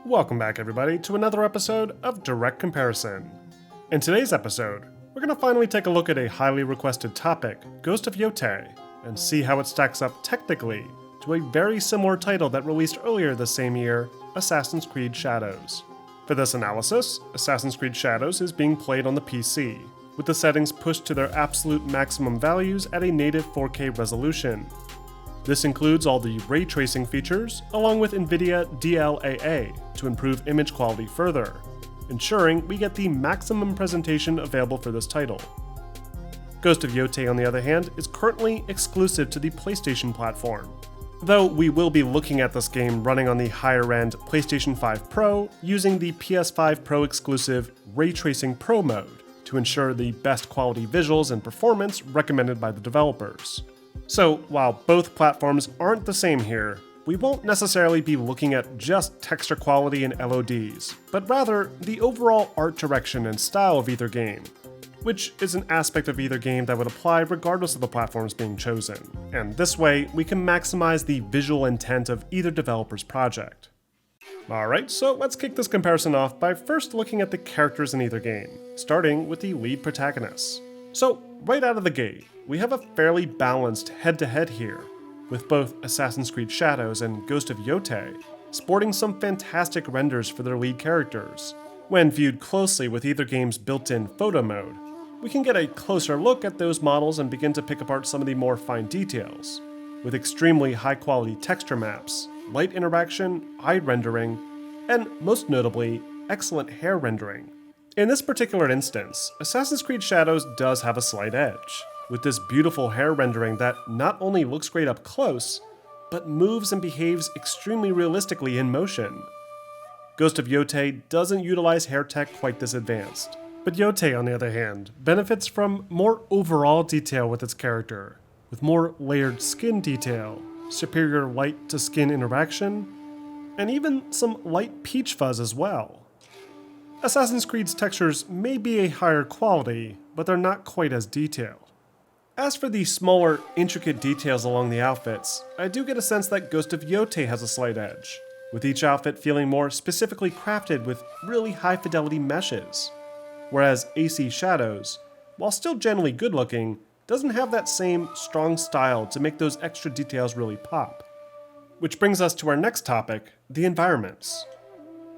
Welcome back, everybody, to another episode of Direct Comparison. In today's episode, we're going to finally take a look at a highly requested topic, Ghost of Yotei, and see how it stacks up technically to a very similar title that released earlier this same year, Assassin's Creed Shadows. For this analysis, Assassin's Creed Shadows is being played on the PC, with the settings pushed to their absolute maximum values at a native 4K resolution. This includes all the ray tracing features, along with NVIDIA DLAA to improve image quality further, ensuring we get the maximum presentation available for this title. Ghost of Yotei, on the other hand, is currently exclusive to the PlayStation platform, though we will be looking at this game running on the higher-end PlayStation 5 Pro using the PS5 Pro exclusive Ray Tracing Pro mode to ensure the best quality visuals and performance recommended by the developers. So, while both platforms aren't the same here, we won't necessarily be looking at just texture quality and LODs, but rather the overall art direction and style of either game, which is an aspect of either game that would apply regardless of the platforms being chosen. And this way, we can maximize the visual intent of either developer's project. Alright, so let's kick this comparison off by first looking at the characters in either game, starting with the lead protagonists. So, right out of the gate, we have a fairly balanced head-to-head here, with both Assassin's Creed Shadows and Ghost of Yotei sporting some fantastic renders for their lead characters. When viewed closely with either game's built-in photo mode, we can get a closer look at those models and begin to pick apart some of the more fine details, with extremely high-quality texture maps, light interaction, eye rendering, and most notably, excellent hair rendering. In this particular instance, Assassin's Creed Shadows does have a slight edge, with this beautiful hair rendering that not only looks great up close, but moves and behaves extremely realistically in motion. Ghost of Yotei doesn't utilize hair tech quite this advanced, but Yotei, on the other hand, benefits from more overall detail with its character, with more layered skin detail, superior light-to-skin interaction, and even some light peach fuzz as well. Assassin's Creed's textures may be a higher quality, but they're not quite as detailed. As for the smaller, intricate details along the outfits, I do get a sense that Ghost of Yotei has a slight edge, with each outfit feeling more specifically crafted with really high-fidelity meshes, whereas AC Shadows, while still generally good-looking, doesn't have that same strong style to make those extra details really pop. Which brings us to our next topic, the environments.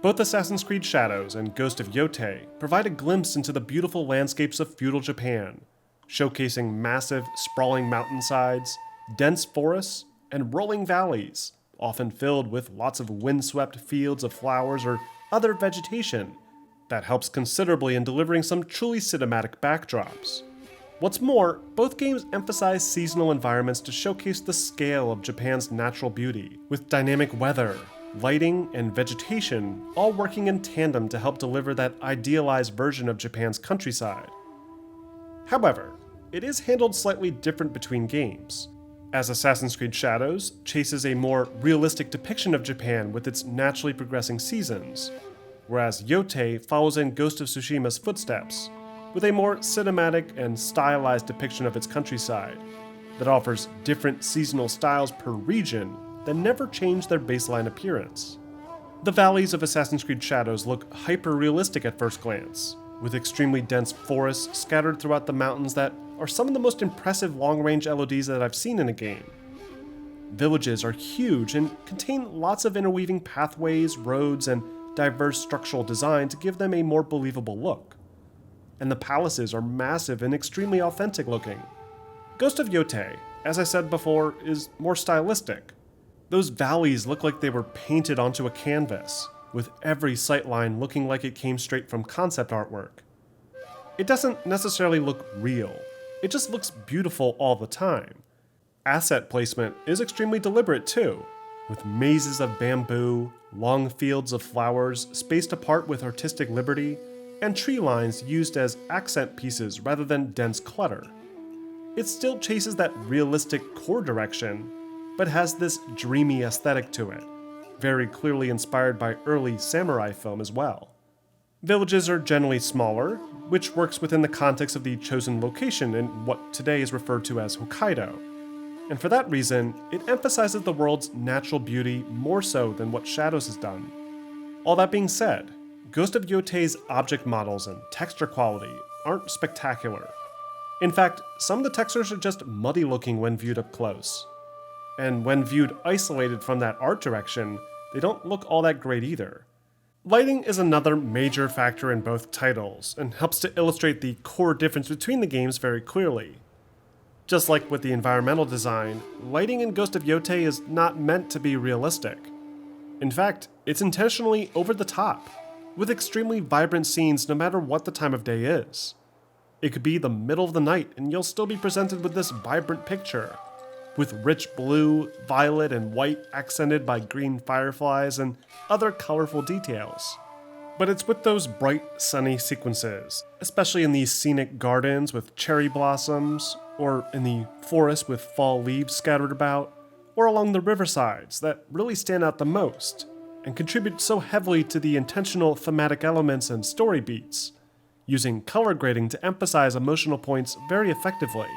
Both Assassin's Creed Shadows and Ghost of Yotei provide a glimpse into the beautiful landscapes of feudal Japan, showcasing massive, sprawling mountainsides, dense forests, and rolling valleys, often filled with lots of windswept fields of flowers or other vegetation that helps considerably in delivering some truly cinematic backdrops. What's more, both games emphasize seasonal environments to showcase the scale of Japan's natural beauty, with dynamic weather, lighting, and vegetation all working in tandem to help deliver that idealized version of Japan's countryside. However, it is handled slightly different between games, as Assassin's Creed Shadows chases a more realistic depiction of Japan with its naturally progressing seasons, whereas Yotei follows in Ghost of Tsushima's footsteps, with a more cinematic and stylized depiction of its countryside that offers different seasonal styles per region that never change their baseline appearance. The valleys of Assassin's Creed Shadows look hyper-realistic at first glance, with extremely dense forests scattered throughout the mountains that are some of the most impressive long-range LODs that I've seen in a game. Villages are huge and contain lots of interweaving pathways, roads, and diverse structural design to give them a more believable look. And the palaces are massive and extremely authentic looking. Ghost of Yotei, as I said before, is more stylistic. Those valleys look like they were painted onto a canvas, with every sightline looking like it came straight from concept artwork. It doesn't necessarily look real, it just looks beautiful all the time. Asset placement is extremely deliberate too, with mazes of bamboo, long fields of flowers spaced apart with artistic liberty, and tree lines used as accent pieces rather than dense clutter. It still chases that realistic core direction, but has this dreamy aesthetic to it, very clearly inspired by early samurai film as well. Villages are generally smaller, which works within the context of the chosen location in what today is referred to as Hokkaido. And for that reason, it emphasizes the world's natural beauty more so than what Shadows has done. All that being said, Ghost of Yotei's object models and texture quality aren't spectacular. In fact, some of the textures are just muddy looking when viewed up close. And when viewed isolated from that art direction, they don't look all that great either. Lighting is another major factor in both titles, and helps to illustrate the core difference between the games very clearly. Just like with the environmental design, lighting in Ghost of Yotei is not meant to be realistic. In fact, it's intentionally over the top, with extremely vibrant scenes no matter what the time of day is. It could be the middle of the night and you'll still be presented with this vibrant picture, with rich blue, violet, and white accented by green fireflies and other colorful details. But it's with those bright, sunny sequences, especially in these scenic gardens with cherry blossoms, or in the forest with fall leaves scattered about, or along the riversides that really stand out the most, and contribute so heavily to the intentional thematic elements and story beats, using color grading to emphasize emotional points very effectively.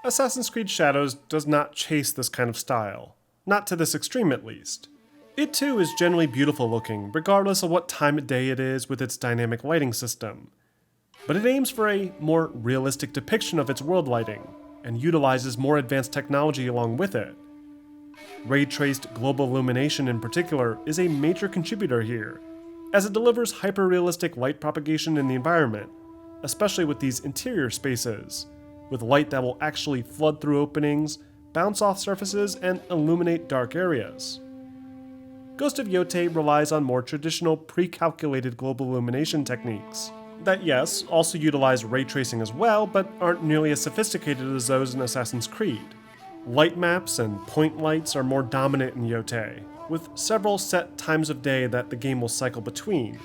Assassin's Creed Shadows does not chase this kind of style, not to this extreme at least. It too is generally beautiful looking, regardless of what time of day it is with its dynamic lighting system. But it aims for a more realistic depiction of its world lighting, and utilizes more advanced technology along with it. Ray-traced global illumination in particular is a major contributor here, as it delivers hyper-realistic light propagation in the environment, especially with these interior spaces, with light that will actually flood through openings, bounce off surfaces, and illuminate dark areas. Ghost of Yotei relies on more traditional pre-calculated global illumination techniques that, yes, also utilize ray tracing as well, but aren't nearly as sophisticated as those in Assassin's Creed. Light maps and point lights are more dominant in Yotei, with several set times of day that the game will cycle between,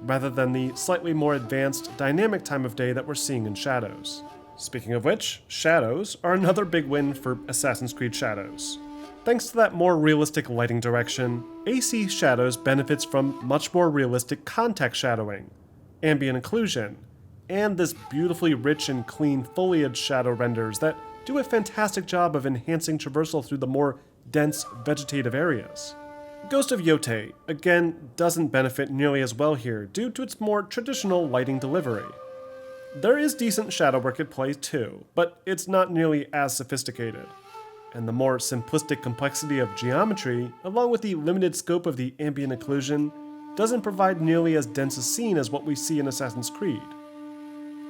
rather than the slightly more advanced dynamic time of day that we're seeing in Shadows. Speaking of which, Shadows are another big win for Assassin's Creed Shadows. Thanks to that more realistic lighting direction, AC Shadows benefits from much more realistic context shadowing, ambient occlusion, and this beautifully rich and clean foliage shadow renders that do a fantastic job of enhancing traversal through the more dense vegetative areas. Ghost of Yotei, again, doesn't benefit nearly as well here due to its more traditional lighting delivery. There is decent shadow work at play too, but it's not nearly as sophisticated. And the more simplistic complexity of geometry, along with the limited scope of the ambient occlusion, doesn't provide nearly as dense a scene as what we see in Assassin's Creed.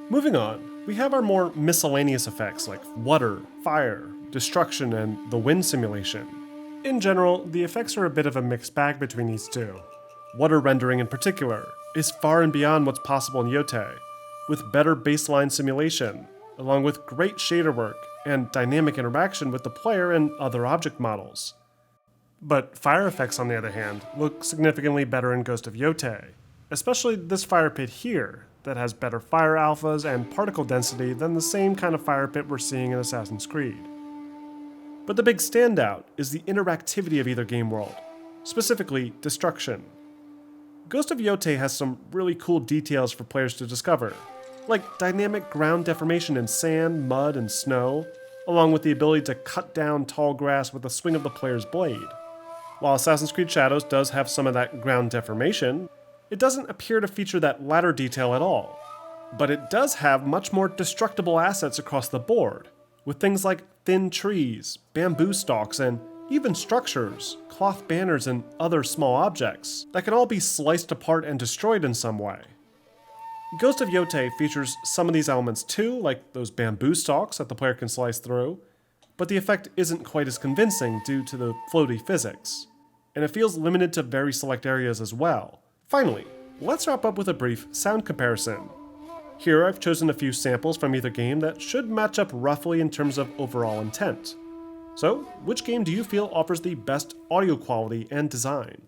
Moving on, we have our more miscellaneous effects like water, fire, destruction, and the wind simulation. In general, the effects are a bit of a mixed bag between these two. Water rendering in particular is far and beyond what's possible in Yotei, with better baseline simulation, along with great shader work and dynamic interaction with the player and other object models. But fire effects, on the other hand, look significantly better in Ghost of Yotei, especially this fire pit here, that has better fire alphas and particle density than the same kind of fire pit we're seeing in Assassin's Creed. But the big standout is the interactivity of either game world, specifically destruction. Ghost of Yotei has some really cool details for players to discover, like dynamic ground deformation in sand, mud, and snow, along with the ability to cut down tall grass with the swing of the player's blade. While Assassin's Creed Shadows does have some of that ground deformation, it doesn't appear to feature that latter detail at all. But it does have much more destructible assets across the board, with things like thin trees, bamboo stalks, and even structures, cloth banners, and other small objects that can all be sliced apart and destroyed in some way. Ghost of Yotei features some of these elements too, like those bamboo stalks that the player can slice through, but the effect isn't quite as convincing due to the floaty physics, and it feels limited to very select areas as well. Finally, let's wrap up with a brief sound comparison. Here I've chosen a few samples from either game that should match up roughly in terms of overall intent. So, which game do you feel offers the best audio quality and design?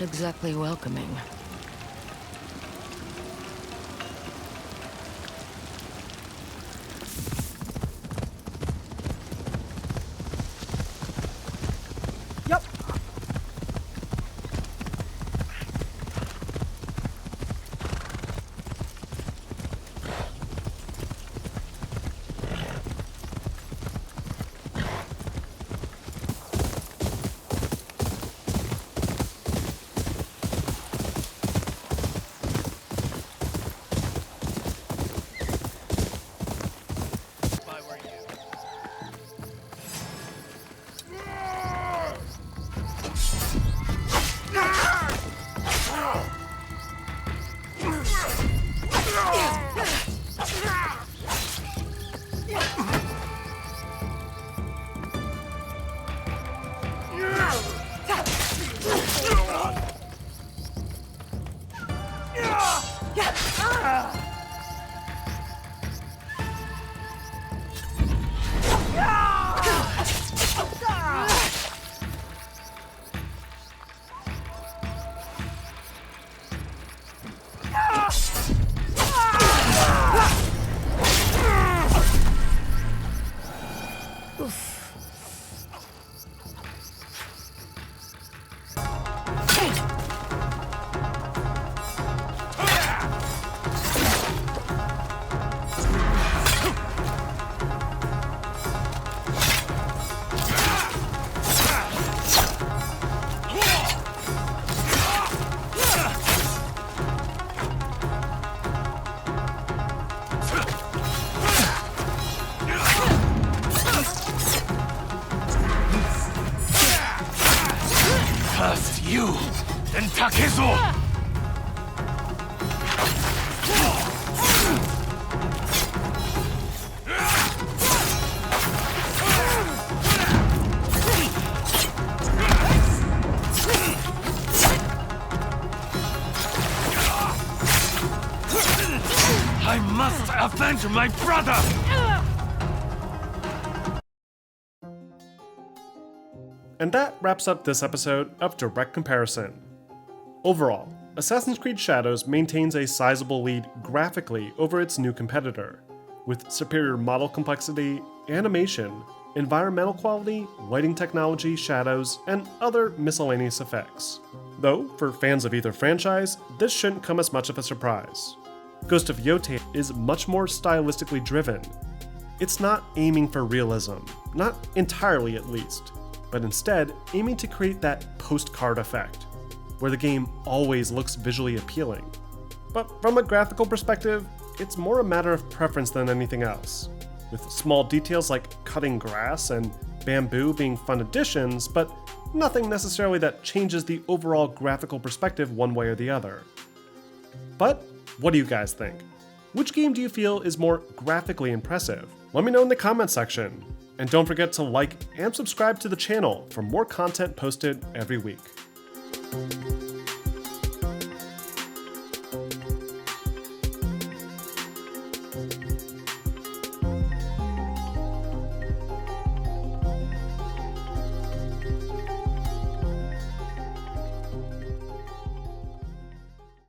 not exactly welcoming. Yup. First you, then Takezo! I must avenge my brother! And that wraps up this episode of Direct Comparison. Overall, Assassin's Creed Shadows maintains a sizable lead graphically over its new competitor, with superior model complexity, animation, environmental quality, lighting technology, shadows, and other miscellaneous effects. Though, for fans of either franchise, this shouldn't come as much of a surprise. Ghost of Yotei is much more stylistically driven. It's not aiming for realism, not entirely at least, but instead aiming to create that postcard effect, where the game always looks visually appealing. But from a graphical perspective, it's more a matter of preference than anything else, with small details like cutting grass and bamboo being fun additions, but nothing necessarily that changes the overall graphical perspective one way or the other. But what do you guys think? Which game do you feel is more graphically impressive? Let me know in the comments section. And don't forget to like and subscribe to the channel for more content posted every week.